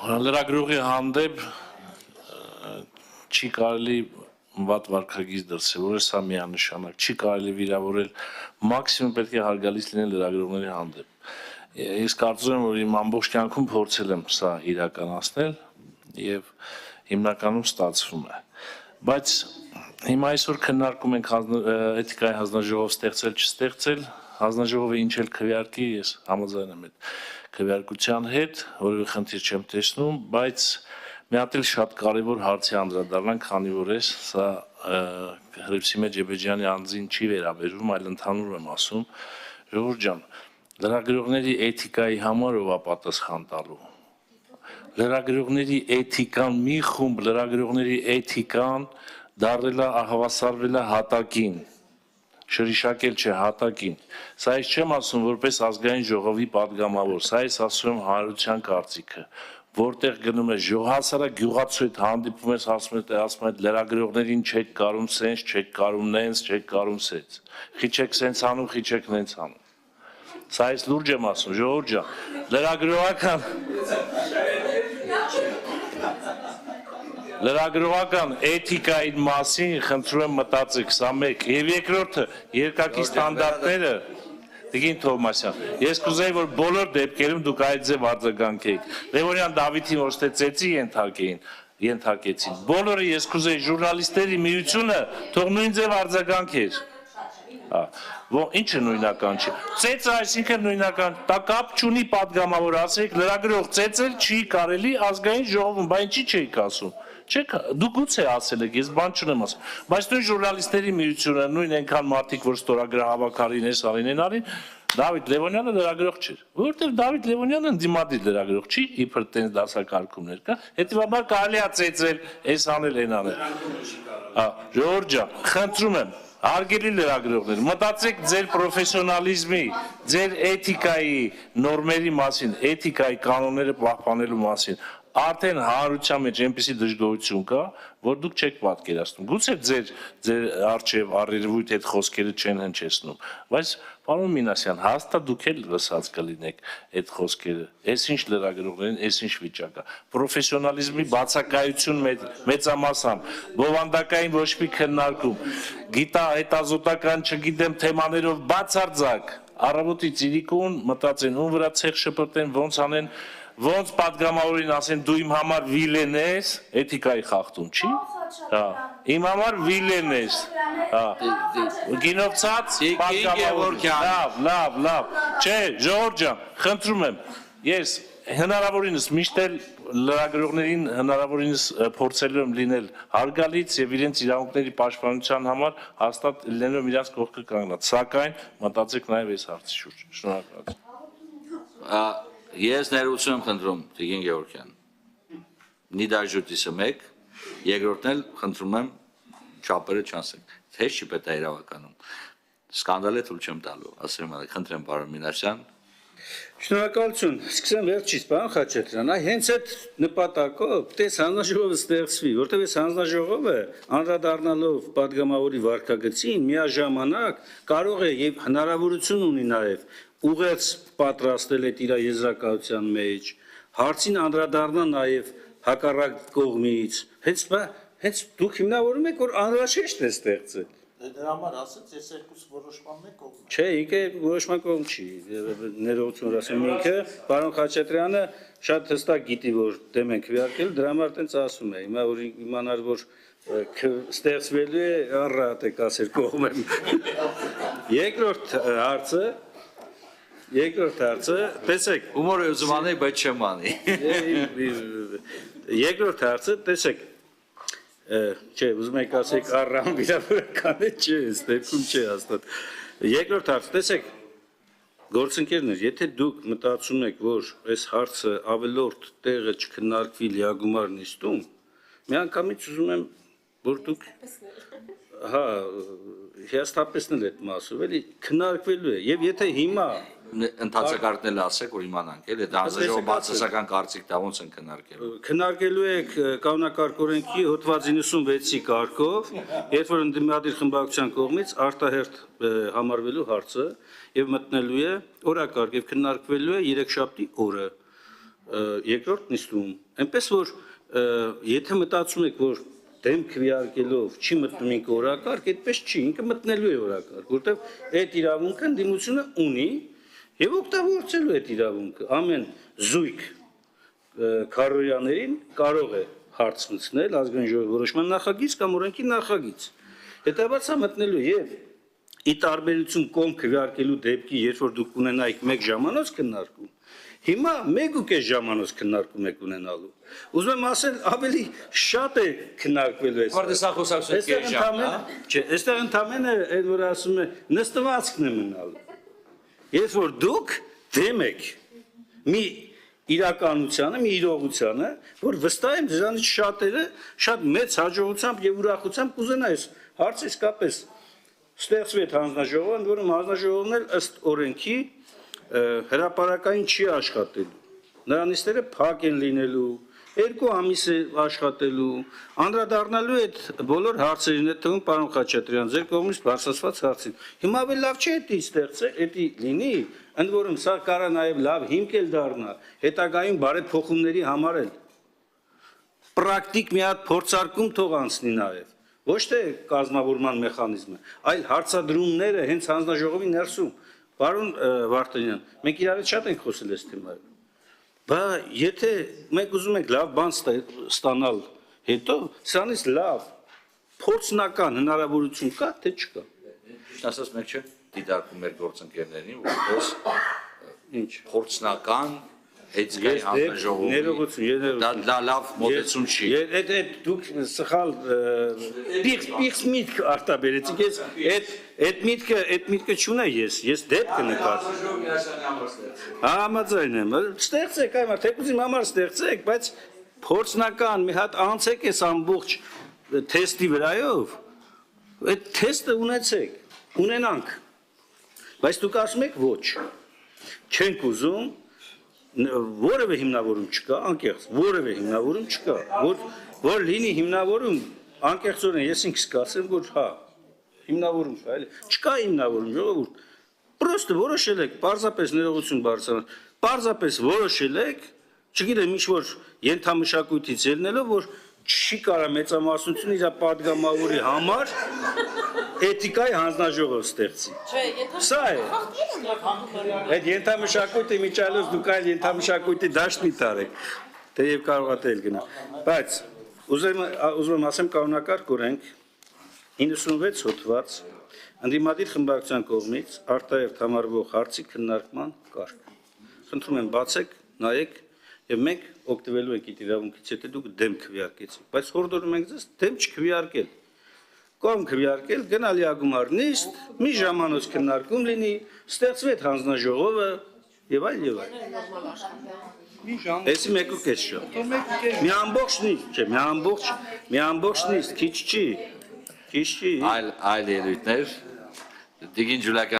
Լրագրողի հանդեպ չի կարելի վատ վարքագիծ դրսևորել, սա միանշանակ, չի կարելի վիրավորել, մաքսիմում պետք է հարգալից լինել լրագրողների հանդեպ։ Ես կարծում եմ, որ իմ ամբողջ կյանքում փորձել եմ սա իրականացնել եւ հիմնականում ստացվում է։ Բայց հիմա այսօր քննարկում ենք էթիկայի հանձնաժողով ստեղծել, չստեղծել, հանձնաժողովը ինչ էլ քվեարկի, ես համաձայն եմ այդ քվեարկության հետ, որովհետեւ խնդիր չեմ տեսնում, բայց մի հատ էլ շատ կարևոր հարցի անդրադառնանք, քանի որ սա Հռիփսիմե Ջեբեջյանի անձին չի վերաբերում, այլ ընդհանուր եմ ասում, ժողովուրդ ջան, լրագրողների էթիկայի համար ով է պատասխան տալու։ Լրագրողների էթիկան մի խումբ լրագրողների էթիկան դառել է հավասարվել է հատակին, շրիշակել չէ հատակին։ Սա ես չեմ ասում որպես ազգային ժողովի падգամավոր, սա ես ասում եմ հանրության կարծիքը, որտեղ գնում է հասարակ գյուղացու հետ հանդիպում ես, ասում է լրագրողներին չեք կարում սենց, չեք կարում նենց, չեք կարում սենց։ Խիչեք սենց անում, խիչեք նենց անում։ Սա ես լուրջ եմ ասում, ժողովուրդ ջան, լրագրողական էթիկայի մասին խնդրում եմ մտածեք, սա մեկ, եւ երկրորդը երկակի ստանդարտները, Տիկին Թովմասյան, ես կուզեի, որ բոլոր դեպքերում դուք այդ ձև արձագանքեիք, Լևոնյան Դավիթին ոչ թե ծեծի ենթարկեցին, բոլորը ես կուզեի ժուրնալիստների միությունը թող նույն ձև արձագանքեր, ինչ է նույնական չի, ծեծը այսինքն նույնական, դա կապ չունի падգամավոր, ասեք լրագրող ծեծել չի կարելի ազգային ժողովում, բա ինչի չէիք ասում, դուք գուցե ասել եք, ես բան չունեմ ասում, բայց նույն ժուրնալիստների միությունը, նույն այնքան մարդիկ, որ ստորագրահավաքարին ես արին, Դավիթ Լևոնյանը լրագրող չէր, որովհետև Դավիթ Լևոնյանը ընդդիմադիր լրագրող չի, իբր տենց դասակարգումներ կա, հետևաբար կարելի է ծեծել, այս անել, այն անել։ Ժողովուրդ ջան, խնդրում եմ, հարգելի լրագրողներ, մտածեք ձեր պրոֆեսիոնալիզմի, ձեր էթիկայի նորմերի մասին, էթիկայի կանոնները պահպանելու մասին, արդեն հանրության մեջ այնպիսի դժգոհություն կա, որ դուք չեք պատկերացնում։ Գուցե ձեր առջև առերևույթ այդ խոսքերը չեն հնչեցնում, բայց պարոն Մինասյան, հաստատ դուք էլ լսած կլինեք այդ խոսքերը։ Այս ինչ լրագրողներին, այս ինչ վիճակ է։ Պրոֆեսիոնալիզմի բացակայություն մեծամասամբ, բովանդակային ոչ մի քննարկում, հետազոտական, չգիտեմ, թեմաներով բացարձակ, առավոտից իրիկուն մտածեն, ում վրա ցեղ շպրտեն, ոնց անեն, ոնց падգամավորին ասեն դու իմ համար վիլեն ես, էթիկայի խախտում չի։ Իմ համար վիլեն ես։ Գինովցած падգամավոր։ Լավ։ Չէ, ժողովուրդ ջան, խնդրում եմ, ես հնարավորինս միշտ էլ լրագրողներին հնարավորինս փորձելու եմ լինել հարգալից եւ իրենց իրավունքների պաշտպանության համար հաստատ լինելով իրենց կողքը կանգնած, սակայն մտածեք նաեւ այս հարցի շուրջ։ Շնորհակալություն։ Ես ներողություն եմ խնդրում, Տիկին Գևորգյան, նիդաժուտիսը մեկ, երկրորդն էլ խնդրում եմ չապերը չանսեք, հեշ չի պետք է իրավականում, սկանդալ է թույլ չեմ տալու, ասեմ խնդրեմ պարոն Մինասյան։ Շնորհակալություն, սկսեմ վերջից, պարոն Խաչատրյան, հենց այդ նպատակով տես հանձնաժողովը ստեղծվի, որտեղ այս հանձնաժողովը անդրադառնալով падգամավորի վարքագծին միաժամանակ կարող է եւ հնարավորություն ունի նաեւ ուղերձ պատրաստել այդ իր եզրակացության մեջ, հարցին անդրադառնա նաև հակառակ կողմից, հենց դուք հիմնավորում եք, որ անհրաժեշտ է ստեղծել։ Դրա համար ասած, ես երկուս որոշման մեկ կողմ եմ։ Չէ, ինքը որոշման կողմ չի, ներողություն ասեմ ինքը, պարոն Խաչատրյանը շատ հստակ գիտի, որ դեմ են քվեարկել, դրա համար տենց ասում է, հիմա որ իմանար, որ ստեղծվելու է, առատ եք ասել կողմ եմ։ Երկրորդ հարցը, տեսեք, Հումորը ուզում անեի, բայց չեմ անի։ Երկրորդ հարցը, տեսեք, չէ, ուզում եք ասեք առամ վիրավորական է, չէ, այս դեպքում չէ հաստատ։ Երկրորդ հարցը, տեսեք, գործընկերներ, եթե դուք մտածում եք, որ այս հարցը ավելորդ տեղը չքննարկվի լիագումար նիստում, միանգամից ուզում եմ, որ դուք հիասթափեցնել այդ մասով, էլի քննարկվելու է, եւ եթե հիմա Ընթացակարգն ասեք, որ իմանանք, էլի դա հանձնաժողովի բացասական կարծիք դա ոնց են քննարկելու։ Քննարկելու եք կանոնակարգ օրենքի հոդված 96-ի կարգով, երբ որ ընդդիմադիր խմբակցության կողմից արտահերթ համարվելու հարցը եւ մտնելու է օրակարգ եւ քննարկվելու է երեքշաբթի օրը։ երկրորդ նիստում, այնպես որ եթե մտածում եք, որ դեմ քվեարկելով չի մտնում ինքը օրակարգ, այդպես չի, ինքը մտնելու է օրակարգ, որտեղ այդ իրավունքը ընդդիմությունը ունի եւ օգտագործելու այդ իրավունքը ամեն զույգ քարոյաներին կարող է հարց մտցնել ազգային ժողովի որոշման նախագիծ կամ օրենքի նախագիծ։ Հետաբար սա մտնելու եւ ի տարբերություն կողմ քվեարկելու դեպքի, երբ որ դուք ունենայիք 1 ժամանոց քննարկում, հիմա 1.5 ժամանոց քննարկում եք ունենալու։ Ուզում եմ ասել, ավելի շատ է քննարկվելու այս։ Որտե սա խոսակցություն կես ժամ, հա։ Չէ, այստեղ ընդամենը այդ որ ասում է նստվածքն է մնալու։ Երբ որ դուք դեմ եք մի իրականությանը, մի իրողությանը, որ վստահ եմ դրանից շատերը շատ մեծ հաջողությամբ եւ ուրախությամբ կուզենա այս հարցը իսկապես ստեղծվի հանձնաժողովն, որում հանձնաժողովն էլ ըստ օրենքի հրապարակային չի աշխատելու։ Նրանիստերը փակ են լինելու, 2 ամիս է աշխատելու, անդրադառնալու այդ բոլոր հարցերին, այդ թվում պարոն Խաչատրյան, ձեր կողմից բարձրացված հարցին։ Հիմա ավելի լավ չէ դա ստեղծել, դա լինի, ընդ որում սա կարա նաև լավ հիմք էլ դառնա, հետագայում բարեփոխումների համար էլ պրակտիկ մի հատ փորձարկում թող անցնի նաև։ Ոչ թե կազմավորման մեխանիզմը, այլ հարցադրումները հենց հանձնաժողովի ներսում։ Պարոն Վարդանյան, մենք իրար հետ շատ ենք խոսել այս թեմայով։ Բա եթե մենք ուզում ենք լավ բան ստանալ հետո, սրանից լավ փորձնական հնարավորություն կա, թե չկա։ Ասած մենք չէ դիտարկում մեր գործընկերներին, որպես Ինչ։ փորձնական հետգային հանձնաժողովի։ Ներողություն, Դա լավ մոտեցում չի։ Այդ դուք սխալ պիղծ միտք արտաբերեցիք, այդ միտքը չունեմ ես դեպքը նկատում։ Համաձայն եմ, ստեղծեք այ մարդ, թեկուզ իմ համար ստեղծեք, բայց փորձնական մի հատ անցեք այս ամբողջ թեստի վրայով, այդ թեստը ունենանք, բայց դուք ասում եք ոչ, չենք ուզում, որևէ հիմնավորում չկա, անկեղծ, որևէ հիմնավորում չկա, որ լինի հիմնավորում, անկեղծորեն ես ինքս կասեմ, որ հա, հիմնավորում կա, էլի, չկա հիմնավորում, ժողովուրդ, պրոստը որոշել եք, պարզապես ներողություն բարձրանալ, պարզապես որոշել եք, չգիտեմ ինչ որ ենթամշակույթից ելնելով, որ չի կարա մեծամասնությունը իր պատգամավորի համար էթիկայի հանձնաժողով ստեղծի։ Սա է։ Այդ ենթամշակույթի միջալոց դուք այլ ենթամշակույթի դաշտ մի տարեք, թեև կարող է էլ գնա։ Բայց ուզում եմ ասեմ կանոնակարգ օրենք 96 հոդված ընդդիմադիր խմբակցության կողմից արտահերթ համարվող հարցի քննարկման կարգ։ Խնդրում եմ բացեք, նայեք եւ մենք օգտվելու ենք այդ իրավունքից, եթե դուք դեմ քվեարկեցիք, բայց հորդորում ենք ձեզ դեմ չքվեարկել։ Կողմ քվեարկել, գնալ իագումար նիստ, մի ժամանոց քննարկում լինի, ստեղծվի այդ հանձնաժողովը եւ այլ եւ այլ։ Էսի 1.5 ժամ։ Մի ամբողջ նիստ, չէ, մի ամբողջ նիստ, քիչ չի։ Այլ ելույթներ, Տիկին Ջուլիա